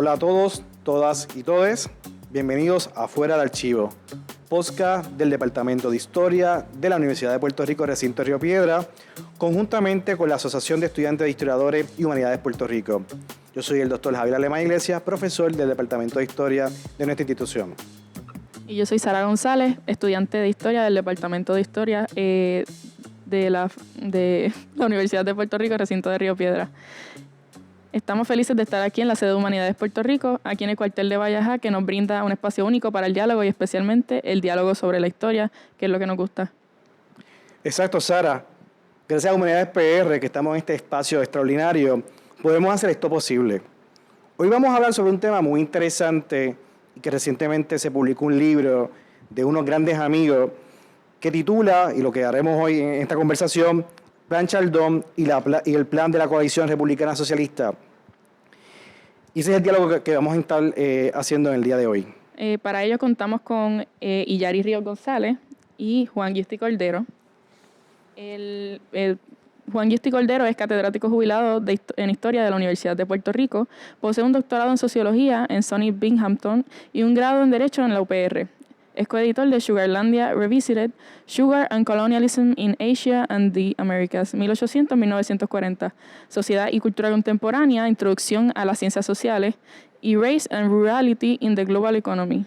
Hola a todos, todas y todes. Bienvenidos a Fuera del Archivo, podcast del Departamento de Historia de la Universidad de Puerto Rico, recinto de Río Piedra, conjuntamente con la Asociación de Estudiantes de Historiadores y Humanidades Puerto Rico. Yo soy el doctor Javier Alemán Iglesias, profesor del Departamento de Historia de nuestra institución. Y yo soy Sara González, estudiante de Historia del Departamento de Historia de la Universidad de Puerto Rico, recinto de Río Piedra. Estamos felices de estar aquí en la sede de Humanidades Puerto Rico, aquí en el cuartel de Vallajá, que nos brinda un espacio único para el diálogo y especialmente el diálogo sobre la historia, que es lo que nos gusta. Exacto, Sara. Gracias a Humanidades PR, que estamos en este espacio extraordinario, podemos hacer esto posible. Hoy vamos a hablar sobre un tema muy interesante y que recientemente se publicó un libro de unos grandes amigos que titula, y lo que haremos hoy en esta conversación, Plan Chaldón y el plan de la coalición republicana socialista. Y ese es el diálogo que vamos a estar haciendo en el día de hoy. Para ello contamos con Illari Ríos González y Juan Giusti Cordero. Juan Giusti Cordero es catedrático jubilado en Historia de la Universidad de Puerto Rico, posee un doctorado en Sociología en SUNY Binghamton y un grado en Derecho en la UPR. Es coeditor de Sugarlandia Revisited, Sugar and Colonialism in Asia and the Americas, 1800-1940, Sociedad y Cultura Contemporánea, Introducción a las Ciencias Sociales, y Race and Rurality in the Global Economy.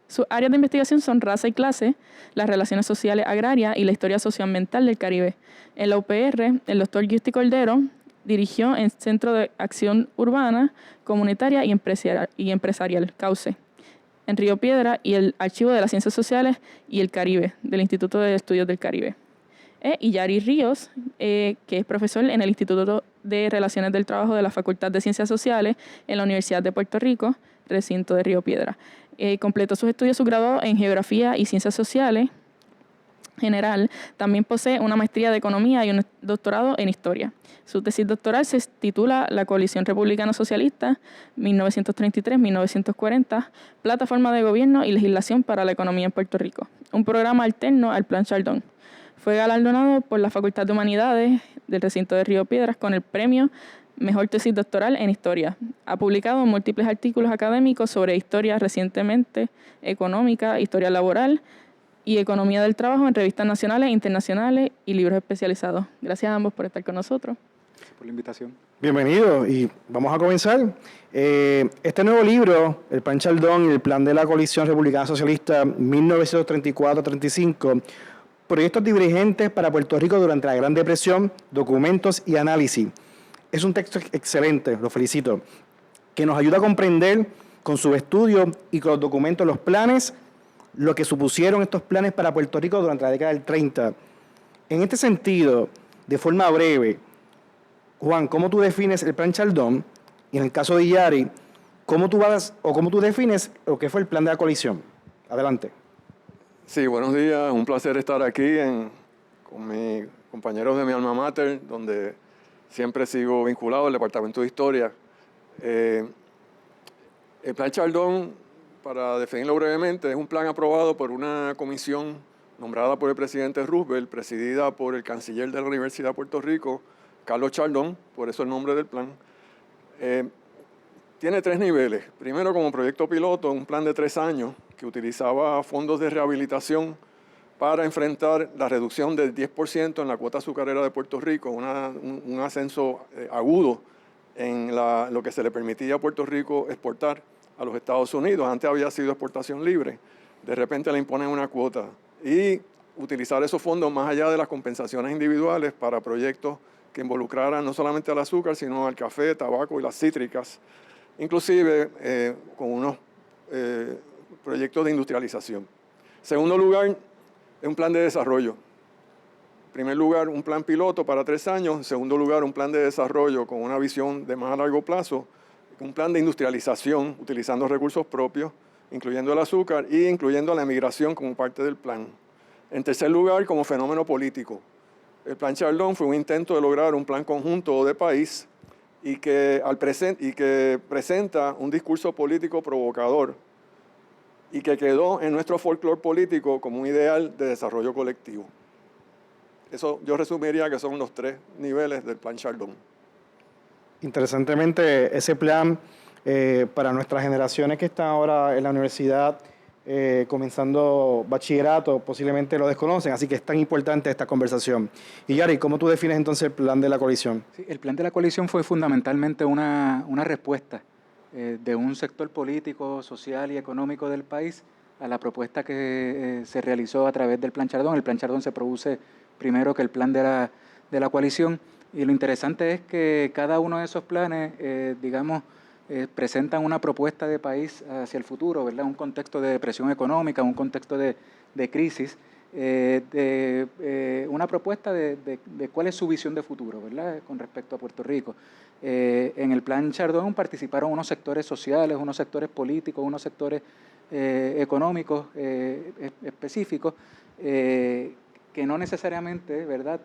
Sus áreas de investigación son raza y clase, las relaciones sociales agrarias y la historia socioambiental del Caribe. En la UPR, el doctor Giusti Cordero dirigió el Centro de Acción Urbana, Comunitaria y Empresarial, CAUCE, en Río Piedra, y el Archivo de las Ciencias Sociales y el Caribe, del Instituto de Estudios del Caribe. Illari Ríos, que es profesor en el Instituto de Relaciones del Trabajo de la Facultad de Ciencias Sociales en la Universidad de Puerto Rico, recinto de Río Piedra. Completó sus estudios subgraduados en Geografía y Ciencias Sociales general. También posee una maestría de Economía y un doctorado en Historia. Su tesis doctoral se titula La Coalición Republicana Socialista, 1933-1940, Plataforma de Gobierno y Legislación para la Economía en Puerto Rico, un programa alterno al Plan Chaldón. Fue galardonado por la Facultad de Humanidades del recinto de Río Piedras con el premio Mejor Tesis Doctoral en Historia. Ha publicado múltiples artículos académicos sobre historia recientemente, económica, historia laboral y economía del trabajo en revistas nacionales e internacionales y libros especializados. Gracias a ambos por estar con nosotros. Por la invitación. Bienvenido y vamos a comenzar. Este nuevo libro, El Plan Chaldón y el plan de la coalición republicana socialista 1934-35, proyectos divergentes para Puerto Rico durante la Gran Depresión, documentos y análisis. Es un texto excelente, lo felicito, que nos ayuda a comprender con su estudio y con los documentos los planes, lo que supusieron estos planes para Puerto Rico durante la década del 30. En este sentido, de forma breve, Juan, ¿cómo tú defines el Plan Chaldón? Y en el caso de Illari, ¿cómo tú defines lo que fue el plan de la coalición? Adelante. Sí, buenos días. Un placer estar aquí con mis compañeros de mi alma mater, donde siempre sigo vinculado al Departamento de Historia. El Plan Chaldón, para definirlo brevemente, es un plan aprobado por una comisión nombrada por el presidente Roosevelt, presidida por el canciller de la Universidad de Puerto Rico, Carlos Chaldón, por eso el nombre del plan. Tiene 3 niveles. Primero, como proyecto piloto, un plan de 3 años que utilizaba fondos de rehabilitación para enfrentar la reducción del 10% en la cuota azucarera de Puerto Rico, un ascenso agudo en lo que se le permitía a Puerto Rico exportar a los Estados Unidos. Antes había sido exportación libre. De repente le imponen una cuota. Y utilizar esos fondos más allá de las compensaciones individuales para proyectos que involucraran no solamente al azúcar, sino al café, tabaco y las cítricas, inclusive con unos proyectos de industrialización. Segundo lugar, es un plan de desarrollo. En primer lugar, un plan piloto para 3 años. En segundo lugar, un plan de desarrollo con una visión de más a largo plazo. Un plan de industrialización utilizando recursos propios, incluyendo el azúcar y incluyendo la emigración como parte del plan. En tercer lugar, como fenómeno político. El Plan Chaldón fue un intento de lograr un plan conjunto de país y que presenta un discurso político provocador y que quedó en nuestro folclore político como un ideal de desarrollo colectivo. Eso yo resumiría que son los 3 niveles del Plan Chaldón. Interesantemente, ese plan Para nuestras generaciones que están ahora en la universidad, comenzando bachillerato, posiblemente lo desconocen, así que es tan importante esta conversación. Y Yari, ¿cómo tú defines entonces el plan de la coalición? Sí, el plan de la coalición fue fundamentalmente una respuesta de un sector político, social y económico del país a la propuesta que se realizó a través del Plan Chardón. El Plan Chardón se produce primero que el plan de la coalición, y lo interesante es que cada uno de esos planes, presentan una propuesta de país hacia el futuro, ¿verdad? Un contexto de depresión económica, un contexto de crisis, una propuesta de cuál es su visión de futuro, ¿verdad? Con respecto a Puerto Rico. En el Plan Chardón participaron unos sectores sociales, unos sectores políticos, unos sectores económicos específicos, que no necesariamente, ¿verdad?,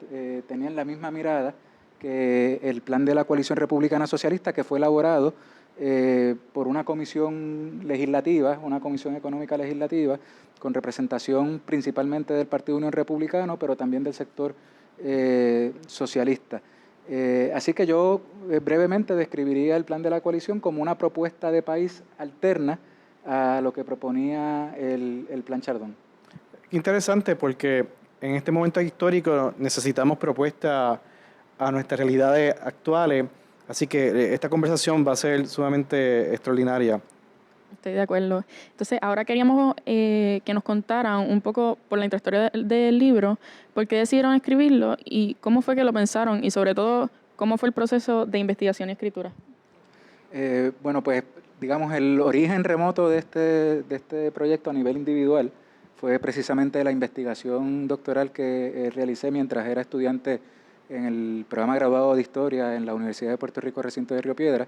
tenían la misma mirada que el plan de la Coalición Republicana Socialista, que fue elaborado por una comisión legislativa, una comisión económica legislativa, con representación principalmente del Partido Unión Republicano, pero también del sector socialista. Así que yo brevemente describiría el plan de la coalición como una propuesta de país alterna a lo que proponía el plan Chardón. Interesante, porque en este momento histórico necesitamos propuestas a nuestras realidades actuales, así que esta conversación va a ser sumamente extraordinaria. Estoy de acuerdo. Entonces, ahora queríamos que nos contaran un poco por la intrahistoria del libro, por qué decidieron escribirlo y cómo fue que lo pensaron y sobre todo cómo fue el proceso de investigación y escritura. Bueno, pues digamos el origen remoto de este proyecto a nivel individual fue precisamente la investigación doctoral que realicé mientras era estudiante en el programa graduado de Historia en la Universidad de Puerto Rico, recinto de Río Piedra.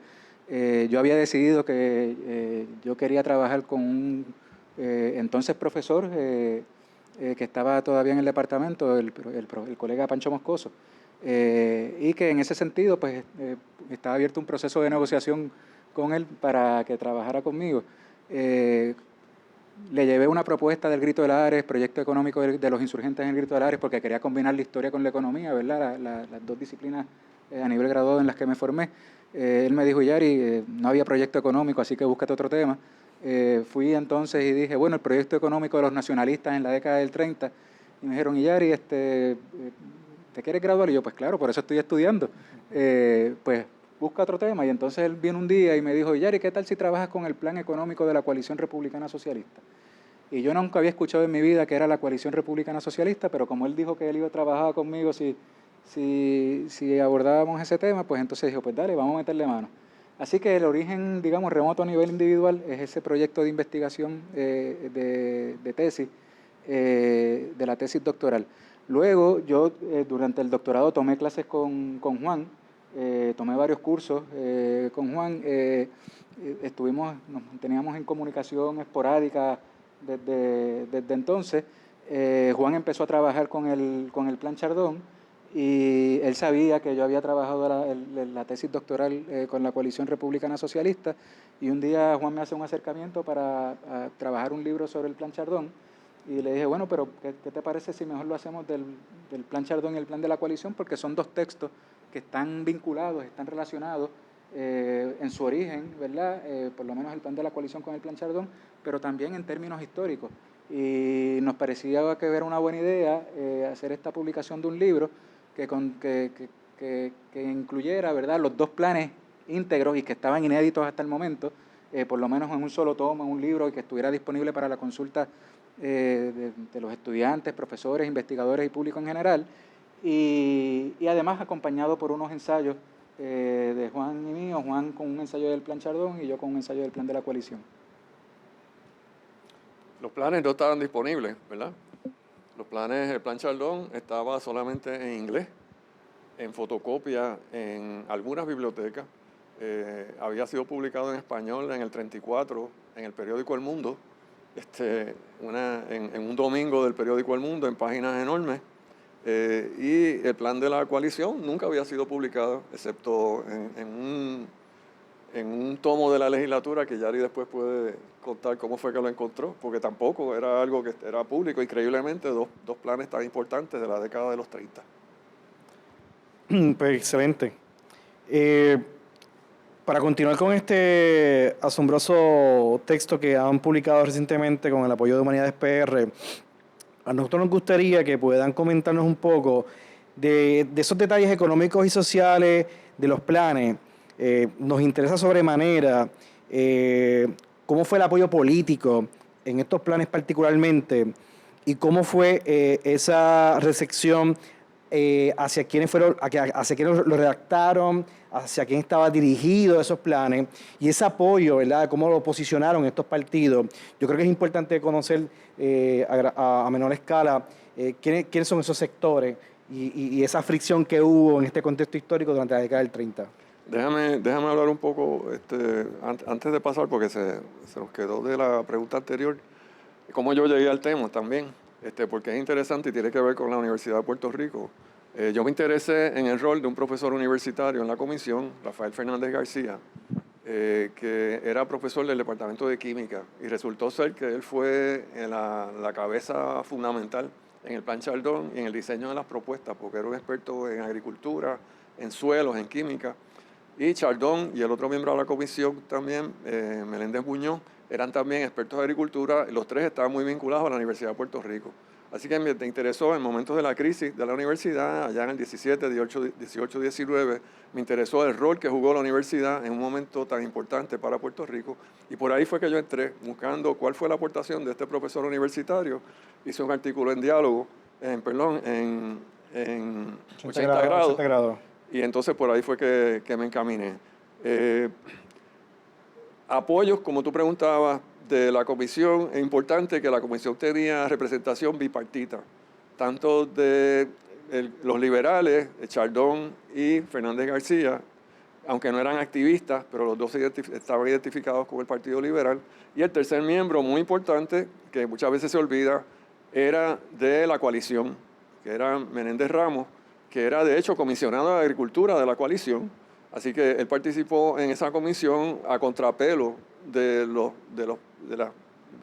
Yo había decidido que yo quería trabajar con un entonces profesor que estaba todavía en el departamento, el colega Pancho Moscoso, y que en ese sentido pues estaba abierto un proceso de negociación con él para que trabajara conmigo. Le llevé una propuesta del Grito de Lares, proyecto económico de los insurgentes en el Grito de Lares, porque quería combinar la historia con la economía, ¿verdad? Las dos disciplinas a nivel graduado en las que me formé. Él me dijo, Yari, no había proyecto económico, así que búscate otro tema. Fui entonces y dije, bueno, el proyecto económico de los nacionalistas en la década del 30. Y me dijeron, Yari, ¿te quieres graduar? Y yo, pues claro, por eso estoy estudiando. Pues busca otro tema. Y entonces él vino un día y me dijo, Yari, ¿qué tal si trabajas con el plan económico de la Coalición Republicana Socialista? Y yo nunca había escuchado en mi vida que era la Coalición Republicana Socialista, pero como él dijo que él iba a trabajar conmigo si abordábamos ese tema, pues entonces dijo, pues dale, vamos a meterle mano. Así que el origen, digamos, remoto a nivel individual es ese proyecto de investigación de tesis, de la tesis doctoral. Luego, yo durante el doctorado tomé clases con Juan, tomé varios cursos con Juan, nos teníamos en comunicación esporádica desde entonces. Juan empezó a trabajar con el Plan Chardón y él sabía que yo había trabajado la tesis doctoral con la Coalición Republicana Socialista, y un día Juan me hace un acercamiento para trabajar un libro sobre el Plan Chardón. Y le dije, bueno, pero ¿qué te parece si mejor lo hacemos del Plan Chardón y el Plan de la Coalición? Porque son dos textos que están vinculados, están relacionados en su origen, ¿verdad? Por lo menos el Plan de la Coalición con el Plan Chardón, pero también en términos históricos. Y nos parecía que era una buena idea hacer esta publicación de un libro que incluyera, ¿verdad?, los dos planes íntegros y que estaban inéditos hasta el momento, por lo menos en un solo tomo, en un libro, y que estuviera disponible para la consulta de los estudiantes, profesores, investigadores y público en general, y además acompañado por unos ensayos de Juan y mío, Juan con un ensayo del Plan Chardón y yo con un ensayo del Plan de la Coalición. Los planes no estaban disponibles, ¿verdad? El Plan Chardón estaba solamente en inglés, en fotocopia, en algunas bibliotecas. Había sido publicado en español en el 34, en el periódico El Mundo, en un domingo del periódico El Mundo, en páginas enormes. Y el plan de la coalición nunca había sido publicado, excepto en un tomo de la legislatura, que Yari después puede contar cómo fue que lo encontró, porque tampoco era algo que era público. Increíblemente, dos planes tan importantes de la década de los 30. Pues excelente. Para continuar con este asombroso texto que han publicado recientemente con el apoyo de Humanidades PR, a nosotros nos gustaría que puedan comentarnos un poco de esos detalles económicos y sociales de los planes. Nos interesa sobremanera cómo fue el apoyo político en estos planes particularmente y cómo fue esa recepción hacia quienes lo redactaron, hacia quién estaba dirigido esos planes y ese apoyo, ¿verdad? Cómo lo posicionaron estos partidos. Yo creo que es importante conocer a menor escala quiénes son esos sectores y esa fricción que hubo en este contexto histórico durante la década del 30. Déjame hablar un poco antes de pasar, porque se nos quedó de la pregunta anterior, cómo yo llegué al tema también, porque es interesante y tiene que ver con la Universidad de Puerto Rico. Yo me interesé en el rol de un profesor universitario en la comisión, Rafael Fernández García, que era profesor del Departamento de Química, y resultó ser que él fue la cabeza fundamental en el Plan Chardón y en el diseño de las propuestas, porque era un experto en agricultura, en suelos, en química. Y Chardón y el otro miembro de la comisión también, Meléndez Muñoz, eran también expertos de agricultura. Los tres estaban muy vinculados a la Universidad de Puerto Rico. Así que me interesó en momentos de la crisis de la universidad, allá en el 17, 18, 19, me interesó el rol que jugó la universidad en un momento tan importante para Puerto Rico. Y por ahí fue que yo entré, buscando cuál fue la aportación de este profesor universitario. Hice un artículo en Diálogo, en 80 grados. Y entonces por ahí fue que me encaminé. Apoyos, como tú preguntabas, de la comisión. Es importante que la comisión tenía representación bipartita, tanto de los liberales, Chardón y Fernández García, aunque no eran activistas, pero los dos estaban identificados con el Partido Liberal. Y el tercer miembro, muy importante, que muchas veces se olvida, era de la coalición, que era Menéndez Ramos, que era de hecho comisionado de Agricultura de la coalición. Así que él participó en esa comisión a contrapelo de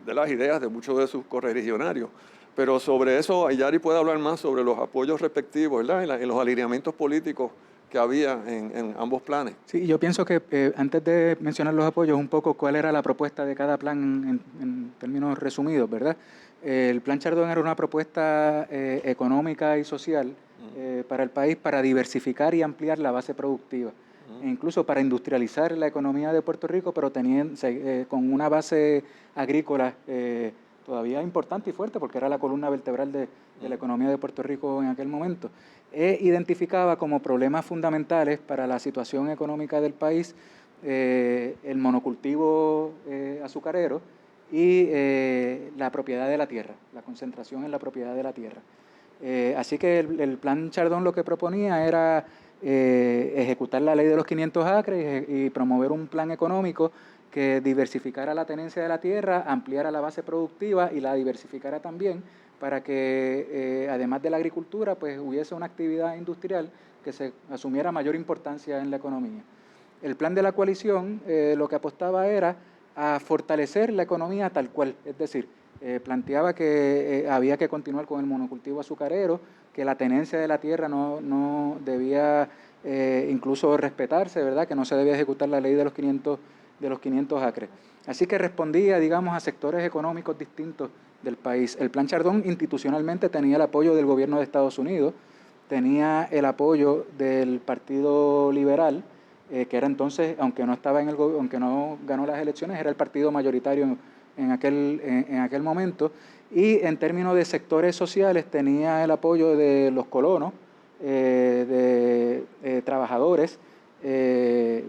las ideas de muchos de sus correligionarios. Pero sobre eso, Ayari puede hablar más sobre los apoyos respectivos, ¿verdad? En los alineamientos políticos que había en ambos planes. Sí, yo pienso que antes de mencionar los apoyos, un poco cuál era la propuesta de cada plan en términos resumidos, ¿verdad? El Plan Chardón era una propuesta económica y social para el país para diversificar y ampliar la base productiva, e incluso para industrializar la economía de Puerto Rico, pero con una base agrícola todavía importante y fuerte, porque era la columna vertebral de la economía de Puerto Rico en aquel momento. Identificaba como problemas fundamentales para la situación económica del país el monocultivo azucarero y la propiedad de la tierra, la concentración en la propiedad de la tierra. Así que el Plan Chardón lo que proponía era ejecutar la ley de los 500 acres y promover un plan económico que diversificara la tenencia de la tierra, ampliara la base productiva y la diversificara también para que, además de la agricultura, pues hubiese una actividad industrial que se asumiera mayor importancia en la economía. El plan de la coalición lo que apostaba era a fortalecer la economía tal cual, es decir, planteaba que había que continuar con el monocultivo azucarero, que la tenencia de la tierra no debía incluso respetarse, ¿verdad? Que no se debía ejecutar la ley de los 500 acres. Así que respondía, digamos, a sectores económicos distintos del país. El Plan Chardón institucionalmente tenía el apoyo del gobierno de Estados Unidos, tenía el apoyo del Partido Liberal, que era entonces, aunque no ganó las elecciones, era el partido mayoritario en aquel momento, y en términos de sectores sociales tenía el apoyo de los colonos, de trabajadores,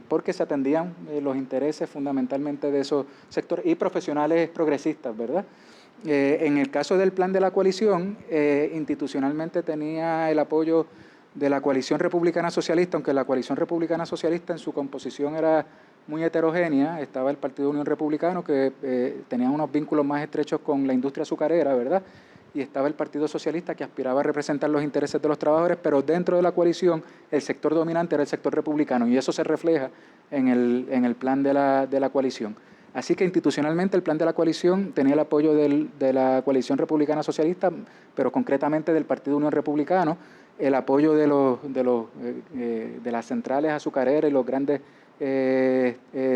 porque se atendían los intereses fundamentalmente de esos sectores y profesionales progresistas, ¿verdad? En el caso del plan de la coalición, institucionalmente tenía el apoyo de la coalición republicana socialista, aunque la coalición republicana socialista en su composición era muy heterogénea. Estaba el Partido Unión Republicano, que tenía unos vínculos más estrechos con la industria azucarera, ¿verdad? Y estaba el Partido Socialista, que aspiraba a representar los intereses de los trabajadores, pero dentro de la coalición el sector dominante era el sector republicano, y eso se refleja en el plan de la coalición. Así que institucionalmente el plan de la coalición tenía el apoyo de la coalición republicana socialista, pero concretamente del Partido Unión Republicano, el apoyo de las centrales azucareras y los grandes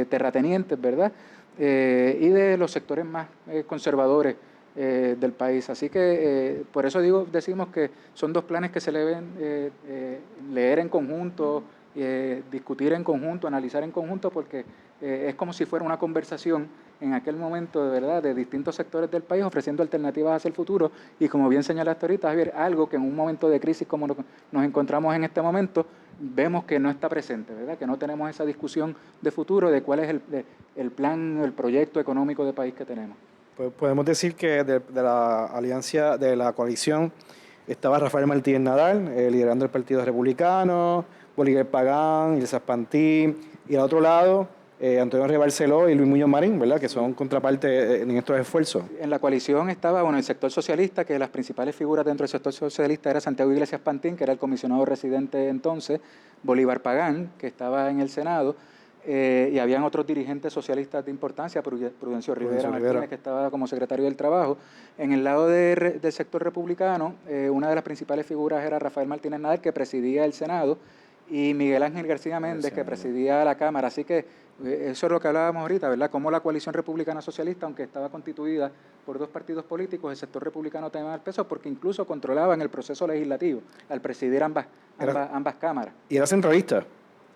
terratenientes, ¿verdad? Y de los sectores más conservadores del país. Así que por eso decimos que son dos planes que se deben leer en conjunto, discutir en conjunto, analizar en conjunto, porque es como si fuera una conversación en aquel momento, de verdad, de distintos sectores del país ofreciendo alternativas hacia el futuro. Y como bien señalaste ahorita, Javier, algo que en un momento de crisis como nos encontramos en este momento, vemos que no está presente, ¿verdad? Que no tenemos esa discusión de futuro, de cuál es el plan, el proyecto económico de país que tenemos. Pues podemos decir que de la alianza, de la coalición, estaba Rafael Martínez Nadal, liderando el Partido Republicano, Bolívar Pagán, Ilsa Pantí, y al otro lado, Antonio Rey Barceló y Luis Muñoz Marín, ¿verdad? Que son contraparte en estos esfuerzos. En la coalición estaba el sector socialista, que las principales figuras dentro del sector socialista era Santiago Iglesias Pantín, que era el comisionado residente entonces, Bolívar Pagán, que estaba en el Senado, y habían otros dirigentes socialistas de importancia, Prudencio Rivera Martínez, que estaba como secretario del Trabajo. En el lado del sector republicano, una de las principales figuras era Rafael Martínez Nadal, que presidía el Senado, y Miguel Ángel García Méndez, que presidía la Cámara. Así que eso es lo que hablábamos ahorita, ¿verdad? Cómo la coalición republicana socialista, aunque estaba constituida por dos partidos políticos, el sector republicano tenía más peso porque incluso controlaban el proceso legislativo al presidir ambas cámaras. Y era centralista.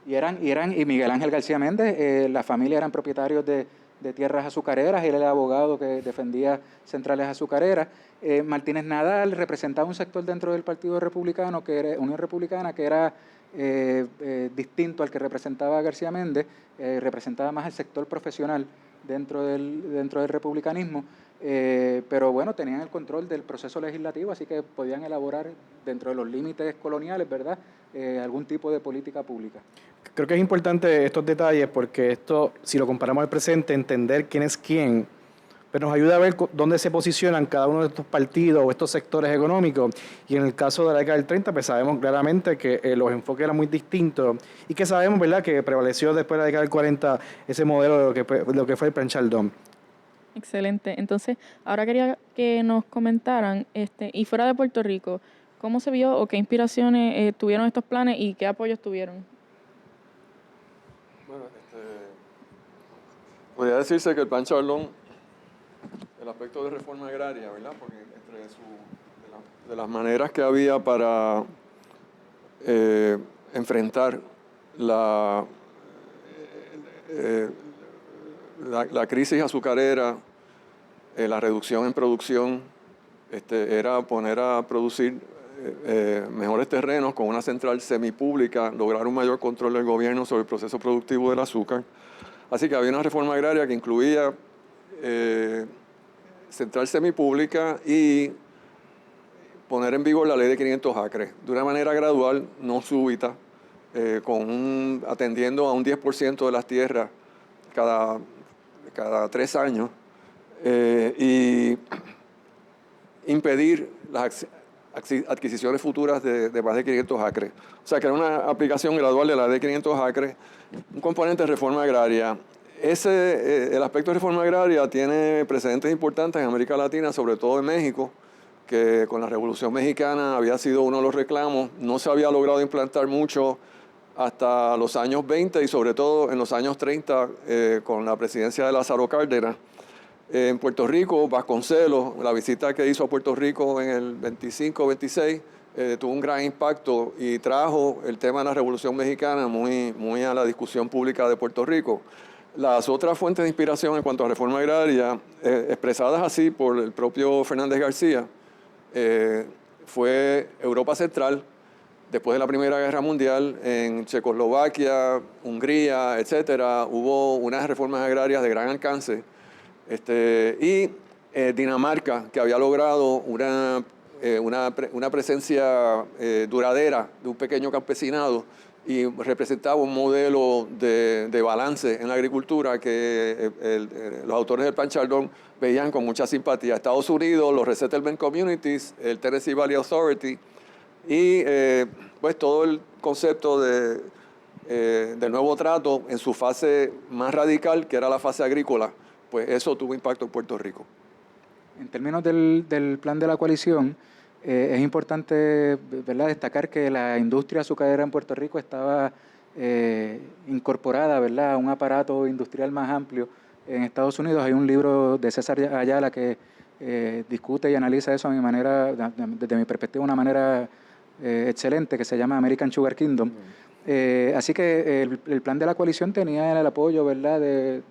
Y Miguel Ángel García Méndez, la familia eran propietarios de tierras azucareras, él era el abogado que defendía centrales azucareras. Martínez Nadal representaba un sector dentro del Partido Republicano, que era Unión Republicana, que era distinto al que representaba García Méndez, representaba más el sector profesional dentro del republicanismo, pero bueno, tenían el control del proceso legislativo, así que podían elaborar dentro de los límites coloniales, ¿verdad?, algún tipo de política pública. Creo que es importante estos detalles porque esto, si lo comparamos al presente, entender quién es quién, pero nos ayuda a ver dónde se posicionan cada uno de estos partidos o estos sectores económicos. Y en el caso de la década del 30, pues sabemos claramente que los enfoques eran muy distintos y que sabemos, ¿verdad?, que prevaleció después de la década del 40 ese modelo de lo que fue el Plan Chaldón. Excelente. Entonces, ahora quería que nos comentaran, y fuera de Puerto Rico, ¿cómo se vio o qué inspiraciones tuvieron estos planes y qué apoyos tuvieron? Bueno, podría decirse que el Plan Chaldón, el aspecto de reforma agraria, ¿verdad? Porque de las maneras que había para enfrentar la crisis azucarera, la reducción en producción, era poner a producir mejores terrenos con una central semipública, lograr un mayor control del gobierno sobre el proceso productivo del azúcar. Así que había una reforma agraria que incluía central semipública y poner en vigor la ley de 500 acres de una manera gradual, no súbita, atendiendo a un 10% de las tierras cada 3 años y impedir las adquisiciones futuras de más de 500 acres. O sea, que era una aplicación gradual de la ley de 500 acres, un componente de reforma agraria. El aspecto de reforma agraria tiene precedentes importantes en América Latina, sobre todo en México, que con la Revolución Mexicana había sido uno de los reclamos. No se había logrado implantar mucho hasta los años 20 y sobre todo en los años 30 con la presidencia de Lázaro Cárdenas. En Puerto Rico, Vasconcelos, la visita que hizo a Puerto Rico en el 25-26, tuvo un gran impacto y trajo el tema de la Revolución Mexicana muy a la discusión pública de Puerto Rico. Las otras fuentes de inspiración en cuanto a reforma agraria, expresadas así por el propio Fernández García, fue Europa Central. Después de la Primera Guerra Mundial, en Checoslovaquia, Hungría, etcétera, hubo unas reformas agrarias de gran alcance. Y Dinamarca, que había logrado una presencia duradera de un pequeño campesinado y representaba un modelo de balance en la agricultura que los autores del Plan Chaldón veían con mucha simpatía. Estados Unidos, los Resettlement Communities, el Tennessee Valley Authority y pues todo el concepto del nuevo trato en su fase más radical, que era la fase agrícola, pues eso tuvo impacto en Puerto Rico. En términos del plan de la coalición, Es importante, ¿verdad?, destacar que la industria azucarera en Puerto Rico estaba incorporada, ¿verdad?, a un aparato industrial más amplio en Estados Unidos. Hay un libro de César Ayala que discute y analiza eso desde mi perspectiva, de una manera excelente, que se llama American Sugar Kingdom. Así que el plan de la coalición tenía el apoyo, ¿verdad?, de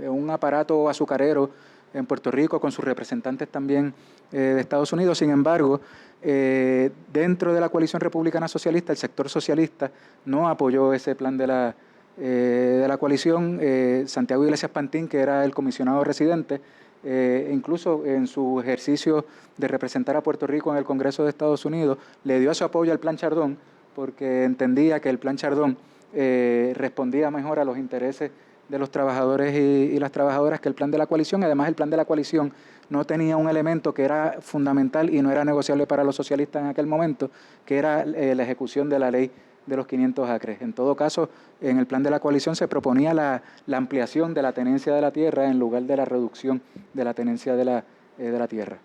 un aparato azucarero en Puerto Rico, con sus representantes también de Estados Unidos. Sin embargo, dentro de la coalición republicana socialista, el sector socialista no apoyó ese plan de la coalición. Santiago Iglesias Pantín, que era el comisionado residente, incluso en su ejercicio de representar a Puerto Rico en el Congreso de Estados Unidos, le dio su apoyo al Plan Chardón, porque entendía que el Plan Chardón respondía mejor a los intereses de los trabajadores y las trabajadoras que el plan de la coalición. Además, el plan de la coalición no tenía un elemento que era fundamental y no era negociable para los socialistas en aquel momento, que era la ejecución de la ley de los 500 acres. En todo caso, en el plan de la coalición se proponía la ampliación de la tenencia de la tierra en lugar de la reducción de la tenencia de la tierra.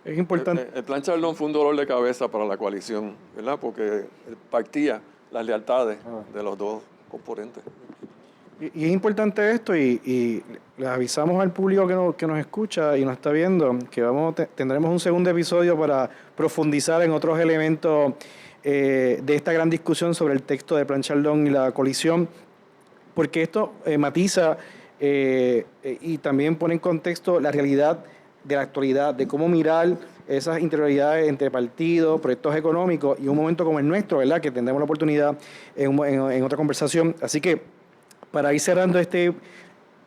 Es importante. El plan Chardón fue un dolor de cabeza para la coalición, ¿verdad?, porque partía las lealtades de los dos componentes. Y es importante esto, y les avisamos al público que nos escucha y nos está viendo que tendremos un segundo episodio para profundizar en otros elementos de esta gran discusión sobre el texto de Plan Chardón y la coalición, porque esto matiza y también pone en contexto la realidad de la actualidad, de cómo mirar esas interioridades entre partidos, proyectos económicos y un momento como el nuestro, ¿verdad?, que tendremos la oportunidad en otra conversación. Así que, para ir cerrando este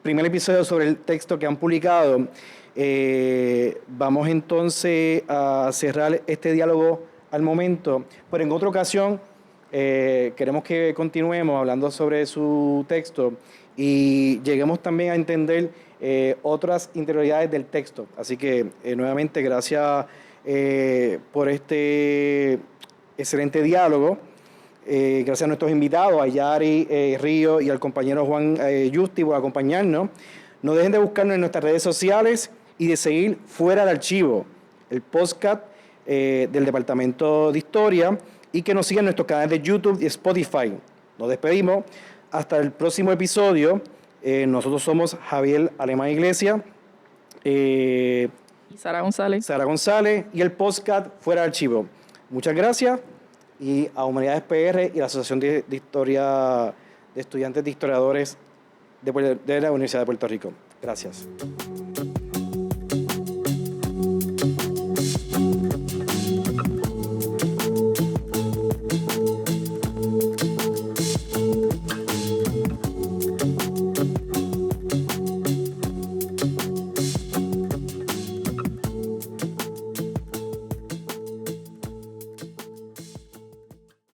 primer episodio sobre el texto que han publicado, vamos entonces a cerrar este diálogo al momento, pero en otra ocasión queremos que continuemos hablando sobre su texto y lleguemos también a entender otras interioridades del texto. Así que nuevamente gracias por este excelente diálogo. Gracias a nuestros invitados, a Yari Río y al compañero Juan Justi por acompañarnos. No dejen de buscarnos en nuestras redes sociales y de seguir Fuera del Archivo, el podcast del Departamento de Historia, y que nos sigan en nuestros canales de YouTube y Spotify. Nos despedimos. Hasta el próximo episodio. Nosotros somos Javier Alemán Iglesias, Sara González y el podcast Fuera del Archivo. Muchas gracias. Y a Humanidades PR y la Asociación de Historia de Estudiantes de Historiadores de la Universidad de Puerto Rico. Gracias.